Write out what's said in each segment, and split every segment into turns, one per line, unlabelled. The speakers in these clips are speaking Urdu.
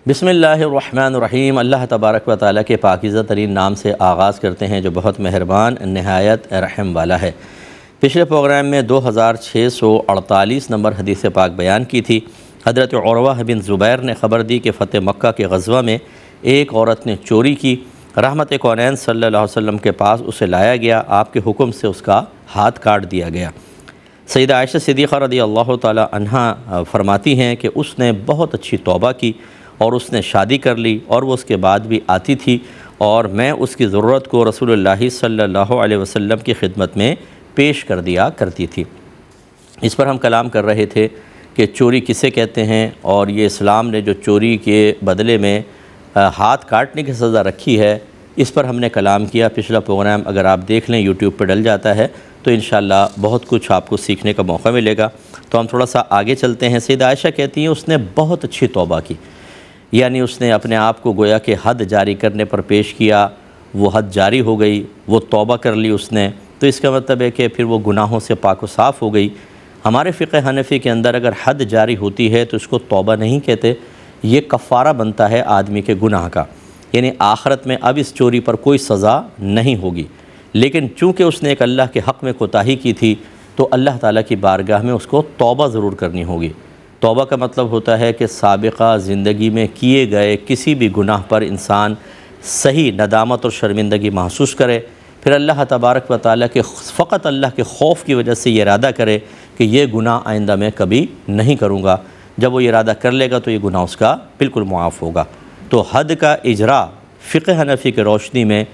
بسم اللہ الرحمن الرحیم۔ اللہ تبارک و تعالیٰ کے پاکیزہ ترین نام سے آغاز کرتے ہیں جو بہت مہربان نہایت رحم والا ہے۔ پچھلے پروگرام میں 2648 نمبر حدیث پاک بیان کی تھی۔ حضرت عروہ بن زبیر نے خبر دی کہ فتح مکہ کے غزوہ میں ایک عورت نے چوری کی، رحمت کونین صلی اللہ علیہ وسلم کے پاس اسے لایا گیا، آپ کے حکم سے اس کا ہاتھ کاٹ دیا گیا۔ سیدہ عائشہ صدیقہ رضی اللہ تعالی عنہا فرماتی ہیں کہ اس نے بہت اچھی توبہ کی اور اس نے شادی کر لی، اور وہ اس کے بعد بھی آتی تھی اور میں اس کی ضرورت کو رسول اللہ صلی اللہ علیہ وسلم کی خدمت میں پیش کر دیا کرتی تھی۔ اس پر ہم کلام کر رہے تھے کہ چوری کسے کہتے ہیں، اور یہ اسلام نے جو چوری کے بدلے میں ہاتھ کاٹنے کی سزا رکھی ہے، اس پر ہم نے کلام کیا۔ پچھلا پروگرام اگر آپ دیکھ لیں یوٹیوب پہ ڈل جاتا ہے تو انشاءاللہ بہت کچھ آپ کو سیکھنے کا موقع ملے گا۔ تو ہم تھوڑا سا آگے چلتے ہیں۔ سیدہ عائشہ کہتی ہیں اس نے بہت اچھی توبہ کی، یعنی اس نے اپنے آپ کو گویا کہ حد جاری کرنے پر پیش کیا، وہ حد جاری ہو گئی، وہ توبہ کر لی اس نے، تو اس کا مطلب ہے کہ پھر وہ گناہوں سے پاک و صاف ہو گئی۔ ہمارے فقہ حنفی کے اندر اگر حد جاری ہوتی ہے تو اس کو توبہ نہیں کہتے، یہ کفارہ بنتا ہے آدمی کے گناہ کا، یعنی آخرت میں اب اس چوری پر کوئی سزا نہیں ہوگی، لیکن چونکہ اس نے ایک اللہ کے حق میں کوتاہی کی تھی تو اللہ تعالیٰ کی بارگاہ میں اس کو توبہ ضرور کرنی ہوگی۔ توبہ کا مطلب ہوتا ہے کہ سابقہ زندگی میں کیے گئے کسی بھی گناہ پر انسان صحیح ندامت اور شرمندگی محسوس کرے، پھر اللہ تبارک و تعالیٰ کے فقط اللہ کے خوف کی وجہ سے یہ ارادہ کرے کہ یہ گناہ آئندہ میں کبھی نہیں کروں گا۔ جب وہ یہ ارادہ کر لے گا تو یہ گناہ اس کا بالکل معاف ہوگا۔ تو حد کا اجرا فقہ حنفی کے روشنی میں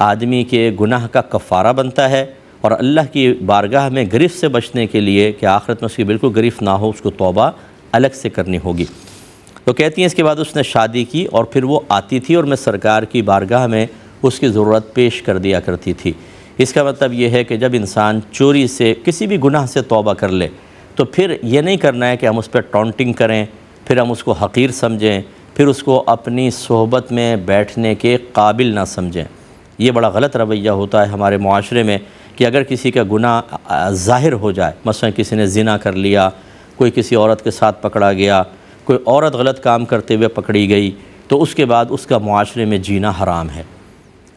آدمی کے گناہ کا کفارہ بنتا ہے، اور اللہ کی بارگاہ میں گرفت سے بچنے کے لیے کہ آخرت میں اس کی بالکل گرفت نہ ہو، اس کو توبہ الگ سے کرنی ہوگی۔ تو کہتی ہیں اس کے بعد اس نے شادی کی اور پھر وہ آتی تھی اور میں سرکار کی بارگاہ میں اس کی ضرورت پیش کر دیا کرتی تھی۔ اس کا مطلب یہ ہے کہ جب انسان چوری سے کسی بھی گناہ سے توبہ کر لے تو پھر یہ نہیں کرنا ہے کہ ہم اس پہ ٹونٹنگ کریں، پھر ہم اس کو حقیر سمجھیں، پھر اس کو اپنی صحبت میں بیٹھنے کے قابل نہ سمجھیں۔ یہ بڑا غلط رویہ ہوتا ہے ہمارے معاشرے میں کہ اگر کسی کا گناہ ظاہر ہو جائے، مثلا کسی نے زنا کر لیا، کوئی کسی عورت کے ساتھ پکڑا گیا، کوئی عورت غلط کام کرتے ہوئے پکڑی گئی، تو اس کے بعد اس کا معاشرے میں جینا حرام ہے۔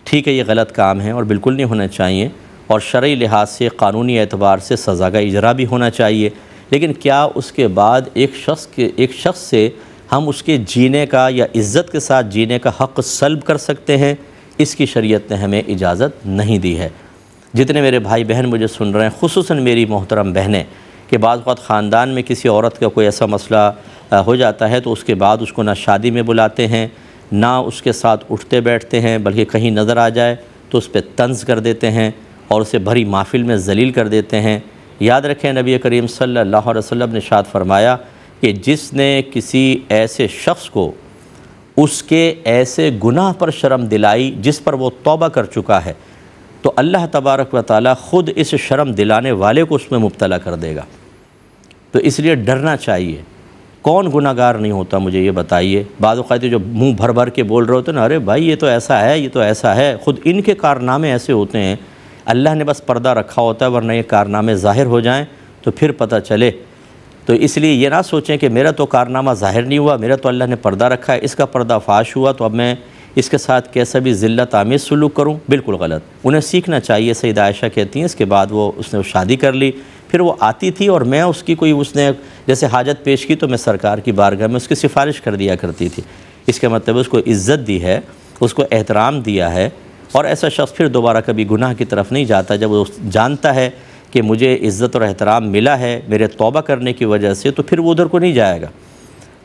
ٹھیک ہے، یہ غلط کام ہے اور بالکل نہیں ہونا چاہیے، اور شرعی لحاظ سے قانونی اعتبار سے سزا کا اجرا بھی ہونا چاہیے، لیکن کیا اس کے بعد ایک شخص سے ہم اس کے جینے کا یا عزت کے ساتھ جینے کا حق سلب کر سکتے ہیں؟ اس کی شریعت نے ہمیں اجازت نہیں دی ہے۔ جتنے میرے بھائی بہن مجھے سن رہے ہیں، خصوصاً میری محترم بہنیں، کہ بعض وقت خاندان میں کسی عورت کا کوئی ایسا مسئلہ ہو جاتا ہے تو اس کے بعد اس کو نہ شادی میں بلاتے ہیں، نہ اس کے ساتھ اٹھتے بیٹھتے ہیں، بلکہ کہیں نظر آ جائے تو اس پہ طنز کر دیتے ہیں اور اسے بھری محفل میں ذلیل کر دیتے ہیں۔ یاد رکھیں نبی کریم صلی اللہ علیہ وسلم نے ارشاد فرمایا کہ جس نے کسی ایسے شخص کو اس کے ایسے گناہ پر شرم دلائی جس پر وہ توبہ کر چکا ہے، تو اللہ تبارک و تعالیٰ خود اس شرم دلانے والے کو اس میں مبتلا کر دے گا۔ تو اس لیے ڈرنا چاہیے۔ کون گناہ گار نہیں ہوتا، مجھے یہ بتائیے۔ بعض اوقات جو منہ بھر بھر کے بول رہے ہوتے ہیں نا، ارے بھائی یہ تو ایسا ہے، یہ تو ایسا ہے، خود ان کے کارنامے ایسے ہوتے ہیں، اللہ نے بس پردہ رکھا ہوتا ہے، ورنہ یہ کارنامے ظاہر ہو جائیں تو پھر پتہ چلے۔ تو اس لیے یہ نہ سوچیں کہ میرا تو کارنامہ ظاہر نہیں ہوا، میرا تو اللہ نے پردہ رکھا ہے، اس کا پردہ فاش ہوا تو اب میں اس کے ساتھ کیسا بھی ذلت آمیز سلوک کروں، بالکل غلط۔ انہیں سیکھنا چاہیے۔ سیدہ عائشہ کہتی ہیں اس کے بعد اس نے شادی کر لی، پھر وہ آتی تھی اور میں اس نے جیسے حاجت پیش کی تو میں سرکار کی بارگاہ میں اس کی سفارش کر دیا کرتی تھی۔ اس کا مطلب اس کو عزت دی ہے، اس کو احترام دیا ہے، اور ایسا شخص پھر دوبارہ کبھی گناہ کی طرف نہیں جاتا جب وہ جانتا ہے کہ مجھے عزت اور احترام ملا ہے میرے توبہ کرنے کی وجہ سے، تو پھر وہ ادھر کو نہیں جائے گا۔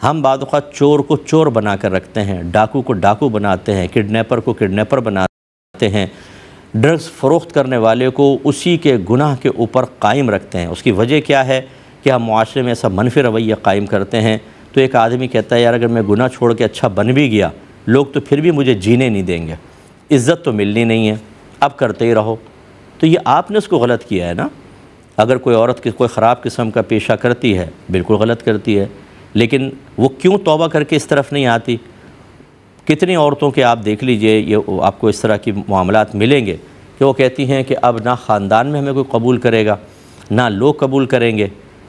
ہم بعض اوقات چور کو چور بنا کر رکھتے ہیں، ڈاکو کو ڈاکو بناتے ہیں، کڈنیپر کو کڈنیپر بناتے ہیں، ڈرگز فروخت کرنے والے کو اسی کے گناہ کے اوپر قائم رکھتے ہیں۔ اس کی وجہ کیا ہے کہ ہم معاشرے میں ایسا منفی رویہ قائم کرتے ہیں۔ تو ایک آدمی کہتا ہے یار اگر میں گناہ چھوڑ کے اچھا بن بھی گیا، لوگ تو پھر بھی مجھے جینے نہیں دیں گے، عزت تو ملنی نہیں ہے، اب کرتے ہی رہو۔ تو یہ آپ نے اس کو غلط کیا ہے نا۔ اگر کوئی عورت کوئی خراب قسم کا پیشہ کرتی ہے، بالکل غلط کرتی ہے، لیکن وہ کیوں توبہ کر کے اس طرف نہیں آتی؟ کتنی عورتوں کے آپ دیکھ لیجئے، یہ آپ کو اس طرح کی معاملات ملیں گے کہ وہ کہتی ہیں کہ اب نہ خاندان میں ہمیں کوئی قبول کرے گا، نہ لوگ قبول کریں گے،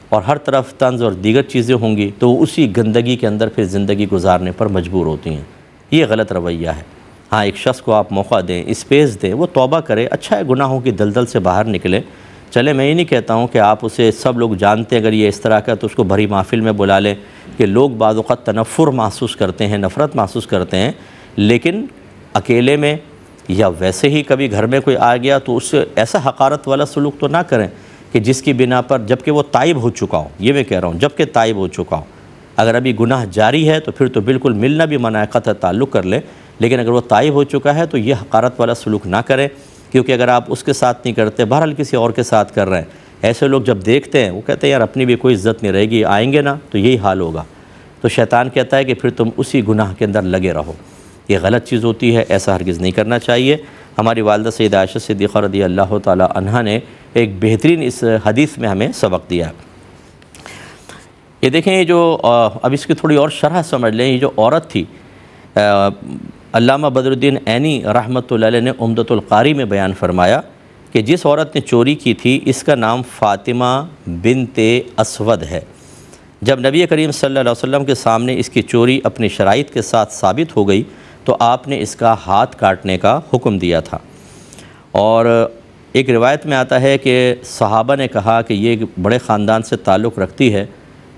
اور ہر طرف طنز اور دیگر چیزیں ہوں گی تو وہ اسی گندگی کے اندر پھر زندگی گزارنے پر مجبور ہوتی ہیں۔ یہ غلط رویہ ہے۔ ہاں، ایک شخص کو آپ موقع دیں، اسپیس دیں، وہ توبہ کرے، اچھا ہے، گناہوں کی دلدل سے باہر نکلے۔ چلے، میں یہ نہیں کہتا ہوں کہ آپ اسے، سب لوگ جانتے ہیں اگر یہ اس طرح کا تو اس کو بھری محفل میں بلا لیں، کہ لوگ بعض اوقات تنفر محسوس کرتے ہیں، نفرت محسوس کرتے ہیں، لیکن اکیلے میں یا ویسے ہی کبھی گھر میں کوئی آ گیا تو اس سے ایسا حقارت والا سلوک تو نہ کریں کہ جس کی بنا پر، جبکہ وہ تائب ہو چکا ہو، یہ میں کہہ رہا ہوں، جبکہ تائب ہو چکا ہو۔ اگر ابھی گناہ جاری ہے تو پھر تو بالکل ملنا بھی منع ہے، قطع تعلق کر لیں، لیکن اگر وہ تائب ہو چکا ہے تو یہ حقارت والا سلوک نہ کریں، کیونکہ اگر آپ اس کے ساتھ نہیں کرتے، بہرحال کسی اور کے ساتھ کر رہے ہیں، ایسے لوگ جب دیکھتے ہیں وہ کہتے ہیں یار اپنی بھی کوئی عزت نہیں رہے گی، آئیں گے نا تو یہی حال ہوگا، تو شیطان کہتا ہے کہ پھر تم اسی گناہ کے اندر لگے رہو۔ یہ غلط چیز ہوتی ہے، ایسا ہرگز نہیں کرنا چاہیے۔ ہماری والدہ سیدہ عائشہ صدیقہ رضی اللہ تعالی عنہا نے ایک بہترین اس حدیث میں ہمیں سبق دیا۔ یہ دیکھیں، یہ جو اب اس کی تھوڑی اور شرح سمجھ لیں، یہ جو عورت تھی، علامہ بدر الدین عینی رحمۃ اللہ علیہ نے عمدۃ القاری میں بیان فرمایا کہ جس عورت نے چوری کی تھی اس کا نام فاطمہ بنت اسود ہے۔ جب نبی کریم صلی اللہ علیہ وسلم کے سامنے اس کی چوری اپنی شرائط کے ساتھ ثابت ہو گئی تو آپ نے اس کا ہاتھ کاٹنے کا حکم دیا تھا۔ اور ایک روایت میں آتا ہے کہ صحابہ نے کہا کہ یہ بڑے خاندان سے تعلق رکھتی ہے،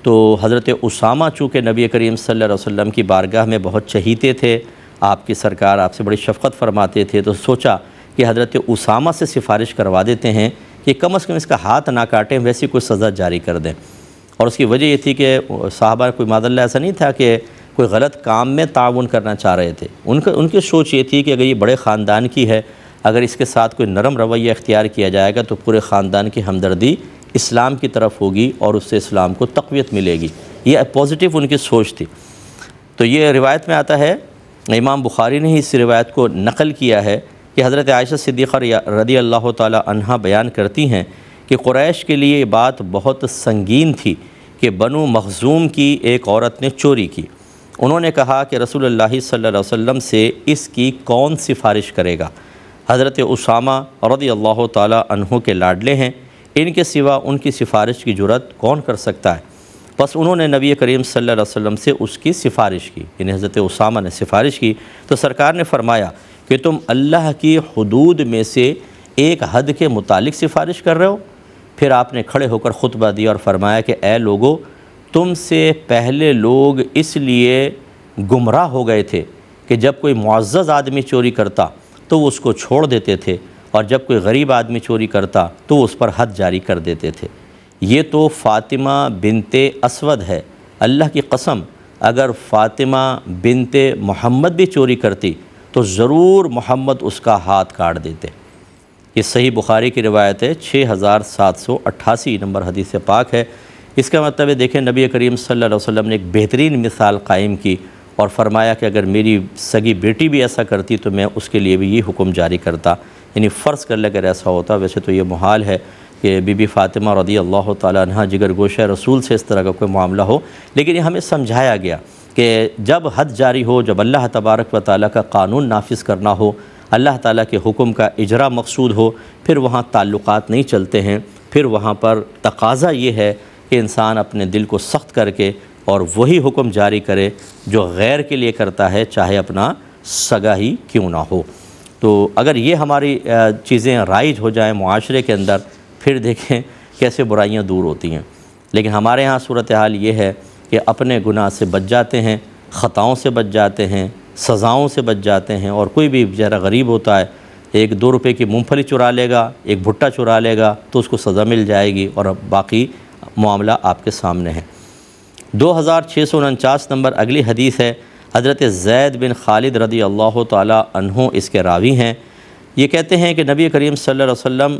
تو حضرت اسامہ چونکہ نبی کریم صلی اللہ علیہ وسلم کی بارگاہ میں بہت چہیتے تھے، آپ کی سرکار آپ سے بڑی شفقت فرماتے تھے، تو سوچا کہ حضرت اسامہ سے سفارش کروا دیتے ہیں کہ کم از کم اس کا ہاتھ نہ کاٹیں، ویسی کوئی سزا جاری کر دیں۔ اور اس کی وجہ یہ تھی کہ صحابہ کوئی معاذ اللہ ایسا نہیں تھا کہ کوئی غلط کام میں تعاون کرنا چاہ رہے تھے، ان کی سوچ یہ تھی کہ اگر یہ بڑے خاندان کی ہے، اگر اس کے ساتھ کوئی نرم رویہ اختیار کیا جائے گا تو پورے خاندان کی ہمدردی اسلام کی طرف ہوگی اور اس سے اسلام کو تقویت ملے گی۔ یہ پازیٹیو ان کی سوچ تھی۔ تو یہ روایت میں آتا ہے، امام بخاری نے ہی اس روایت کو نقل کیا ہے کہ حضرت عائشہ صدیقہ رضی اللہ تعالی عنہا بیان کرتی ہیں کہ قریش کے لیے یہ بات بہت سنگین تھی کہ بنو مخزوم کی ایک عورت نے چوری کی۔ انہوں نے کہا کہ رسول اللہ صلی اللہ علیہ وسلم سے اس کی کون سفارش کرے گا؟ حضرت اسامہ رضی اللہ تعالی عنہ کے لاڈلے ہیں، ان کے سوا ان کی سفارش کی جرات کون کر سکتا ہے؟ بس انہوں نے نبی کریم صلی اللہ علیہ وسلم سے اس کی سفارش کی، یعنی حضرت اسامہ نے سفارش کی، تو سرکار نے فرمایا کہ تم اللہ کی حدود میں سے ایک حد کے متعلق سفارش کر رہے ہو؟ پھر آپ نے کھڑے ہو کر خطبہ دیا اور فرمایا کہ اے لوگو، تم سے پہلے لوگ اس لیے گمراہ ہو گئے تھے کہ جب کوئی معزز آدمی چوری کرتا تو وہ اس کو چھوڑ دیتے تھے، اور جب کوئی غریب آدمی چوری کرتا تو وہ اس پر حد جاری کر دیتے تھے۔ یہ تو فاطمہ بنت اسود ہے، اللہ کی قسم اگر فاطمہ بنت محمد بھی چوری کرتی تو ضرور محمد اس کا ہاتھ کاٹ دیتے۔ یہ صحیح بخاری کی روایت ہے، 6788 نمبر حدیث پاک ہے۔ اس کا مطلب ہے دیکھیں، نبی کریم صلی اللہ علیہ وسلم نے ایک بہترین مثال قائم کی اور فرمایا کہ اگر میری سگی بیٹی بھی ایسا کرتی تو میں اس کے لیے بھی یہ حکم جاری کرتا، یعنی فرض کر لے اگر ایسا ہوتا۔ ویسے تو یہ محال ہے کہ بی بی فاطمہ رضی اللہ تعالیٰ عنہ جگر گوشہ رسول سے اس طرح کا کوئی معاملہ ہو، لیکن یہ ہمیں سمجھایا گیا کہ جب حد جاری ہو، جب اللہ تبارک و تعالیٰ کا قانون نافذ کرنا ہو، اللہ تعالیٰ کے حکم کا اجرا مقصود ہو، پھر وہاں تعلقات نہیں چلتے ہیں، پھر وہاں پر تقاضا یہ ہے کہ انسان اپنے دل کو سخت کر کے اور وہی حکم جاری کرے جو غیر کے لیے کرتا ہے، چاہے اپنا سگا ہی کیوں نہ ہو۔ تو اگر یہ ہماری چیزیں رائج ہو جائیں معاشرے کے اندر، پھر دیکھیں کیسے برائیاں دور ہوتی ہیں۔ لیکن ہمارے ہاں صورتحال یہ ہے کہ اپنے گناہ سے بچ جاتے ہیں، خطاؤں سے بچ جاتے ہیں، سزاؤں سے بچ جاتے ہیں، اور کوئی بھی بیچارہ غریب ہوتا ہے، 1-2 روپے کی مونگ پھلی چرا لے گا، ایک بھٹا چرا لے گا تو اس کو سزا مل جائے گی، اور باقی معاملہ آپ کے سامنے ہے۔ 2649 نمبر اگلی حدیث ہے، حضرت زید بن خالد رضی اللہ تعالی عنہ اس کے راوی ہیں۔ یہ کہتے ہیں کہ نبی کریم صلی اللہ علیہ وسلم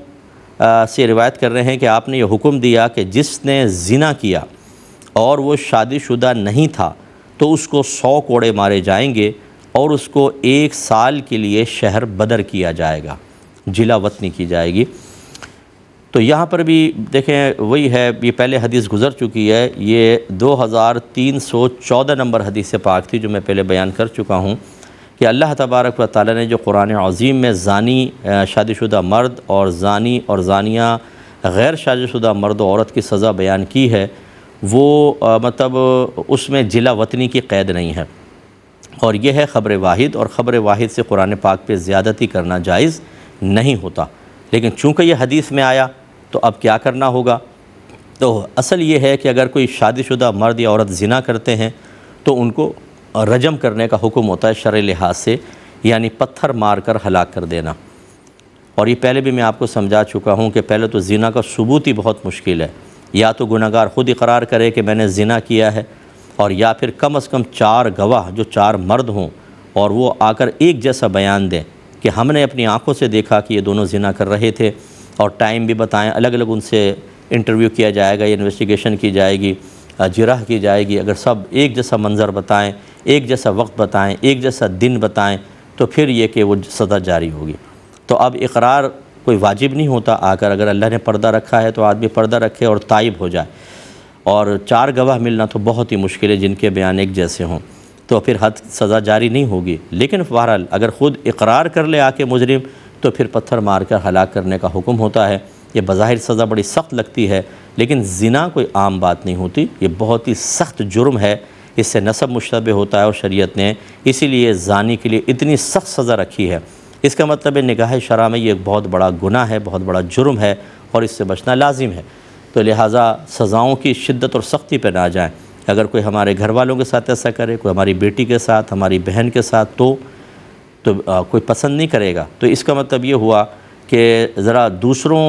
سے روایت کر رہے ہیں کہ آپ نے یہ حکم دیا کہ جس نے زنا کیا اور وہ شادی شدہ نہیں تھا تو اس کو 100 کوڑے مارے جائیں گے اور اس کو 1 سال کے لیے شہر بدر کیا جائے گا، جلا وطنی کی جائے گی۔ تو یہاں پر بھی دیکھیں وہی ہے، یہ پہلے حدیث گزر چکی ہے، یہ 2314 نمبر حدیث پاک تھی جو میں پہلے بیان کر چکا ہوں کہ اللہ تبارک و تعالی نے جو قرآن عظیم میں زانی شادی شدہ مرد اور زانی اور زانیہ غیر شادی شدہ مرد و عورت کی سزا بیان کی ہے وہ مطلب اس میں جلا وطنی کی قید نہیں ہے، اور یہ ہے خبر واحد، اور خبر واحد سے قرآن پاک پہ زیادتی کرنا جائز نہیں ہوتا۔ لیکن چونکہ یہ حدیث میں آیا تو اب کیا کرنا ہوگا؟ تو اصل یہ ہے کہ اگر کوئی شادی شدہ مرد یا عورت زنا کرتے ہیں تو ان کو رجم کرنے کا حکم ہوتا ہے شرعی لحاظ سے، یعنی پتھر مار کر ہلاک کر دینا۔ اور یہ پہلے بھی میں آپ کو سمجھا چکا ہوں کہ پہلے تو زنا کا ثبوت ہی بہت مشکل ہے، یا تو گنہگار خود اقرار کرے کہ میں نے زنا کیا ہے، اور یا پھر کم از کم 4 گواہ جو 4 مرد ہوں اور وہ آ کر ایک جیسا بیان دیں کہ ہم نے اپنی آنکھوں سے دیکھا کہ یہ دونوں زنا کر رہے تھے، اور ٹائم بھی بتائیں، الگ الگ ان سے انٹرویو کیا جائے گا یا انویسٹیگیشن کی جائے گی، جرح کی جائے گی۔ اگر سب ایک جیسا منظر بتائیں، ایک جیسا وقت بتائیں، ایک جیسا دن بتائیں تو پھر یہ کہ وہ سزا جاری ہوگی۔ تو اب اقرار کوئی واجب نہیں ہوتا، آ کر اگر اللہ نے پردہ رکھا ہے تو آدمی پردہ رکھے اور تائب ہو جائے، اور 4 گواہ ملنا تو بہت ہی مشکل ہے جن کے بیان ایک جیسے ہوں، تو پھر حد سزا جاری نہیں ہوگی۔ لیکن بہرحال اگر خود اقرار کر لے آ کے مجرم تو پھر پتھر مار کر ہلاک کرنے کا حکم ہوتا ہے۔ یہ بظاہر سزا بڑی سخت لگتی ہے، لیکن زنا کوئی عام بات نہیں ہوتی، یہ بہت ہی سخت جرم ہے، اس سے نسب مشتبہ ہوتا ہے، اور شریعت نے اسی لیے زانی کے لیے اتنی سخت سزا رکھی ہے۔ اس کا مطلب ہے نگاہ شرع میں یہ ایک بہت بڑا گناہ ہے، بہت بڑا جرم ہے، اور اس سے بچنا لازم ہے۔ تو لہٰذا سزاؤں کی شدت اور سختی پہ نہ جائیں۔ اگر کوئی ہمارے گھر والوں کے ساتھ ایسا کرے، کوئی ہماری بیٹی کے ساتھ، ہماری بہن کے ساتھ، تو کوئی پسند نہیں کرے گا۔ تو اس کا مطلب یہ ہوا کہ ذرا دوسروں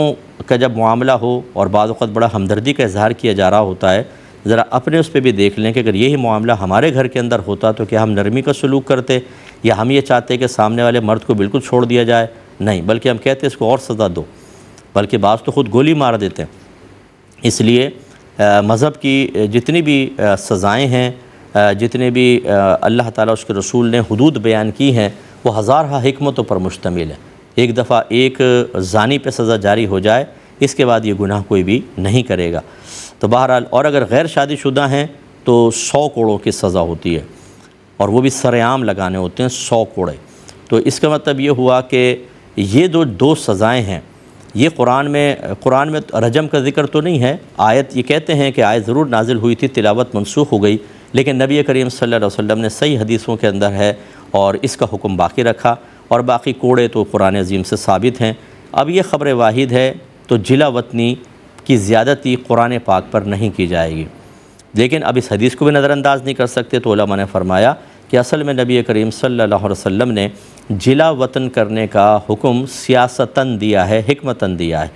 کا جب معاملہ ہو اور بعض اوقات بڑا ہمدردی کا اظہار کیا جا رہا ہوتا ہے، ذرا اپنے اس پہ بھی دیکھ لیں کہ اگر یہی معاملہ ہمارے گھر کے اندر ہوتا تو کیا ہم نرمی کا سلوک کرتے، یا ہم یہ چاہتے کہ سامنے والے مرد کو بالکل چھوڑ دیا جائے؟ نہیں، بلکہ ہم کہتے اس کو اور سزا دو، بلکہ بعض تو خود گولی مار دیتے ہیں۔ اس لیے مذہب کی جتنی بھی سزائیں ہیں، جتنے بھی اللہ تعالیٰ اس کے رسول نے حدود بیان کی ہیں، وہ ہزارہ حکمتوں پر مشتمل ہے۔ ایک دفعہ ایک زانی پہ سزا جاری ہو جائے، اس کے بعد یہ گناہ کوئی بھی نہیں کرے گا۔ تو بہرحال، اور اگر غیر شادی شدہ ہیں تو 100 کوڑوں کی سزا ہوتی ہے، اور وہ بھی سر عام لگانے ہوتے ہیں 100 کوڑے۔ تو اس کا مطلب یہ ہوا کہ یہ دو سزائیں ہیں، یہ قرآن میں رجم کا ذکر تو نہیں ہے۔ آیت یہ کہتے ہیں کہ آیت ضرور نازل ہوئی تھی، تلاوت منسوخ ہو گئی، لیکن نبی کریم صلی اللہ علیہ وسلم نے صحیح حدیثوں کے اندر ہے اور اس کا حکم باقی رکھا، اور باقی کوڑے تو قرآن عظیم سے ثابت ہیں۔ اب یہ خبر واحد ہے تو جلا وطنی کی زیادتی قرآن پاک پر نہیں کی جائے گی، لیکن اب اس حدیث کو بھی نظر انداز نہیں کر سکتے۔ تو علماء نے فرمایا کہ اصل میں نبی کریم صلی اللہ علیہ وسلم نے جلا وطن کرنے کا حکم سیاستاً دیا ہے، حکمتاً دیا ہے،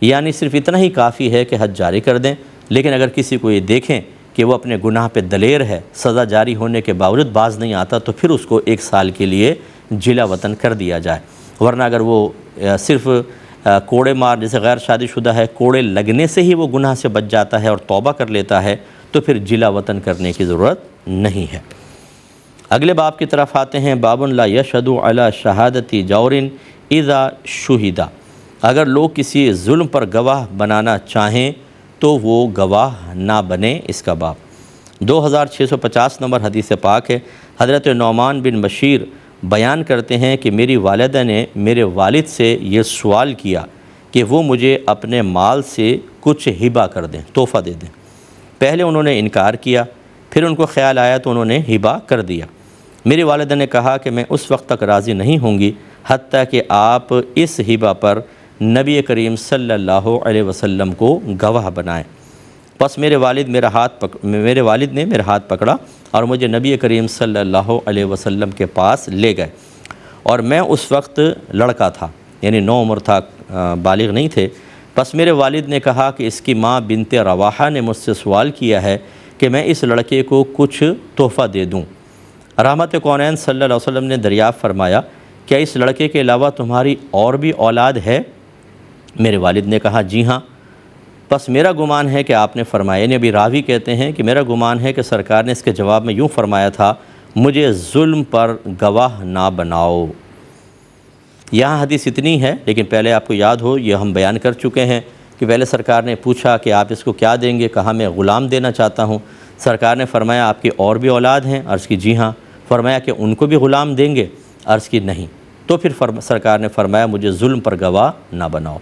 یعنی صرف اتنا ہی کافی ہے کہ حد جاری کر دیں۔ لیکن اگر کسی کو یہ دیکھیں کہ وہ اپنے گناہ پہ دلیر ہے، سزا جاری ہونے کے باوجود باز نہیں آتا، تو پھر اس کو 1 سال کے لیے جلا وطن کر دیا جائے۔ ورنہ اگر وہ صرف کوڑے مار، جیسے غیر شادی شدہ ہے، کوڑے لگنے سے ہی وہ گناہ سے بچ جاتا ہے اور توبہ کر لیتا ہے، تو پھر جلا وطن کرنے کی ضرورت نہیں ہے۔ اگلے باب کی طرف آتے ہیں۔ باب لا یشہد علی شہادتی جور اذا شہد۔ اگر لوگ کسی ظلم پر گواہ بنانا چاہیں تو وہ گواہ نہ بنے، اس کا باب۔ 2650 نمبر حدیث پاک ہے۔ حضرت نعمان بن بشیر بیان کرتے ہیں کہ میری والدہ نے میرے والد سے یہ سوال کیا کہ وہ مجھے اپنے مال سے کچھ ہبہ کر دیں، تحفہ دے دیں۔ پہلے انہوں نے انکار کیا، پھر ان کو خیال آیا تو انہوں نے ہبہ کر دیا۔ میری والدہ نے کہا کہ میں اس وقت تک راضی نہیں ہوں گی حتیٰ کہ آپ اس ہبہ پر نبی کریم صلی اللہ علیہ وسلم کو گواہ بنائیں۔ بس میرے والد نے میرا ہاتھ پکڑا اور مجھے نبی کریم صلی اللہ علیہ وسلم کے پاس لے گئے، اور میں اس وقت لڑکا تھا، یعنی نوعمر تھا، بالغ نہیں تھے۔ بس میرے والد نے کہا کہ اس کی ماں بنت رواحہ نے مجھ سے سوال کیا ہے کہ میں اس لڑکے کو کچھ تحفہ دے دوں۔ رحمت کونین صلی اللہ علیہ وسلم نے دریافت فرمایا، کیا اس لڑکے کے علاوہ تمہاری اور بھی اولاد ہے؟ میرے والد نے کہا جی ہاں۔ بس میرا گمان ہے کہ آپ نے فرمایا، یعنی ابھی راوی کہتے ہیں کہ میرا گمان ہے کہ سرکار نے اس کے جواب میں یوں فرمایا تھا، مجھے ظلم پر گواہ نہ بناؤ۔ یہاں حدیث اتنی ہے، لیکن پہلے آپ کو یاد ہو، یہ ہم بیان کر چکے ہیں کہ پہلے سرکار نے پوچھا کہ آپ اس کو کیا دیں گے، کہا میں غلام دینا چاہتا ہوں۔ سرکار نے فرمایا آپ کی اور بھی اولاد ہیں؟ عرض کی جی ہاں۔ فرمایا کہ ان کو بھی غلام دیں گے؟ عرض کی نہیں۔ تو پھر سرکار نے فرمایا مجھے ظلم پر گواہ نہ بناؤ۔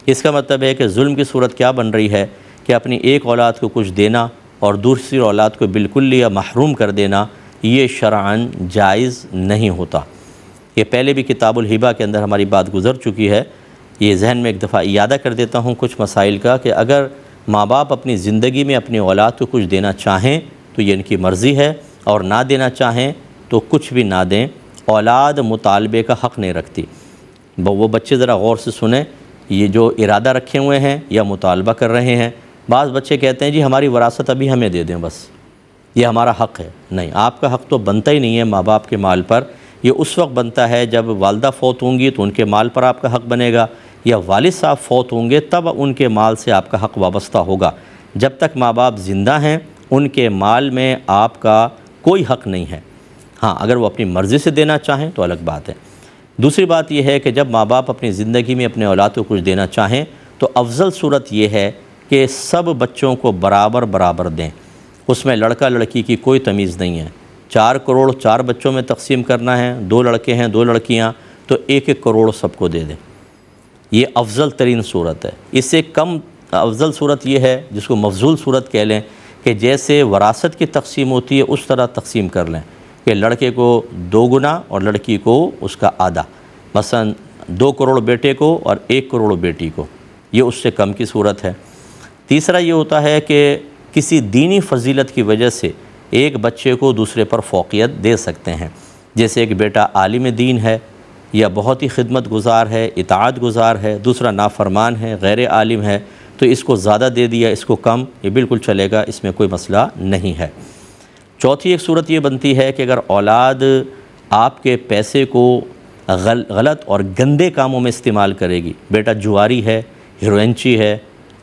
اس کا مطلب ہے کہ ظلم کی صورت کیا بن رہی ہے کہ اپنی ایک اولاد کو کچھ دینا اور دوسری اولاد کو بالکل یا محروم کر دینا، یہ شرعاً جائز نہیں ہوتا۔ یہ پہلے بھی کتاب الہبہ کے اندر ہماری بات گزر چکی ہے، یہ ذہن میں ایک دفعہ اعادہ کر دیتا ہوں کچھ مسائل کا، کہ اگر ماں باپ اپنی زندگی میں اپنی اولاد کو کچھ دینا چاہیں تو یہ ان کی مرضی ہے، اور نہ دینا چاہیں تو کچھ بھی نہ دیں۔ اولاد مطالبے کا حق نہیں رکھتی۔ وہ بچے ذرا غور سے سنیں، یہ جو ارادہ رکھے ہوئے ہیں یا مطالبہ کر رہے ہیں، بعض بچے کہتے ہیں جی ہماری وراثت ابھی ہمیں دے دیں، بس یہ ہمارا حق ہے۔ نہیں، آپ کا حق تو بنتا ہی نہیں ہے ماں باپ کے مال پر۔ یہ اس وقت بنتا ہے جب والدہ فوت ہوں گی تو ان کے مال پر آپ کا حق بنے گا، یا والد صاحب فوت ہوں گے تب ان کے مال سے آپ کا حق وابستہ ہوگا۔ جب تک ماں باپ زندہ ہیں ان کے مال میں آپ کا کوئی حق نہیں ہے۔ ہاں، اگر وہ اپنی مرضی سے دینا چاہیں تو الگ بات ہے۔ دوسری بات یہ ہے کہ جب ماں باپ اپنی زندگی میں اپنے اولاد کو کچھ دینا چاہیں تو افضل صورت یہ ہے کہ سب بچوں کو برابر برابر دیں، اس میں لڑکا لڑکی کی کوئی تمیز نہیں ہے۔ 4 کروڑ 4 بچوں میں تقسیم کرنا ہے، 2 لڑکے ہیں 2 لڑکیاں، تو 1-1 کروڑ سب کو دے دیں۔ یہ افضل ترین صورت ہے۔ اس سے کم افضل صورت یہ ہے جس کو مفضول صورت کہہ لیں، کہ جیسے وراثت کی تقسیم ہوتی ہے اس طرح تقسیم کر لیں کہ لڑکے کو 2 گنا اور لڑکی کو اس کا آدھا، مثلا 2 کروڑ بیٹے کو اور 1 کروڑ بیٹی کو، یہ اس سے کم کی صورت ہے۔ تیسرا یہ ہوتا ہے کہ کسی دینی فضیلت کی وجہ سے ایک بچے کو دوسرے پر فوقیت دے سکتے ہیں، جیسے ایک بیٹا عالم دین ہے یا بہت ہی خدمت گزار ہے، اطاعت گزار ہے، دوسرا نافرمان ہے، غیر عالم ہے، تو اس کو زیادہ دے دیا، اس کو کم، یہ بالکل چلے گا، اس میں کوئی مسئلہ نہیں ہے۔ چوتھی ایک صورت یہ بنتی ہے کہ اگر اولاد آپ کے پیسے کو غلط اور گندے کاموں میں استعمال کرے گی، بیٹا جواری ہے، ہیروئنچی ہے،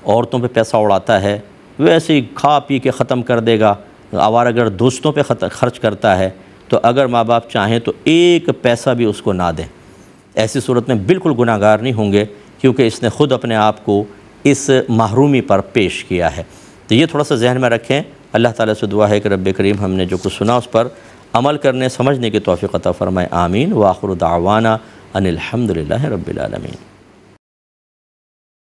عورتوں پہ پیسہ اڑاتا ہے، ویسے ہی کھا پی کے ختم کر دے گا، آوارہ گرد دوستوں پہ خرچ کرتا ہے، تو اگر ماں باپ چاہیں تو ایک پیسہ بھی اس کو نہ دیں۔ ایسی صورت میں بالکل گناہ گار نہیں ہوں گے، کیونکہ اس نے خود اپنے آپ کو اس محرومی پر پیش کیا ہے۔ تو یہ تھوڑا سا ذہن میں رکھیں۔ اللہ تعالیٰ سے دعا ہے کہ رب کریم ہم نے جو کچھ سنا اس پر عمل کرنے سمجھنے کی توفیق عطا فرمائے، آمین۔ وآخر دعوانا ان الحمد للہ رب العالمین۔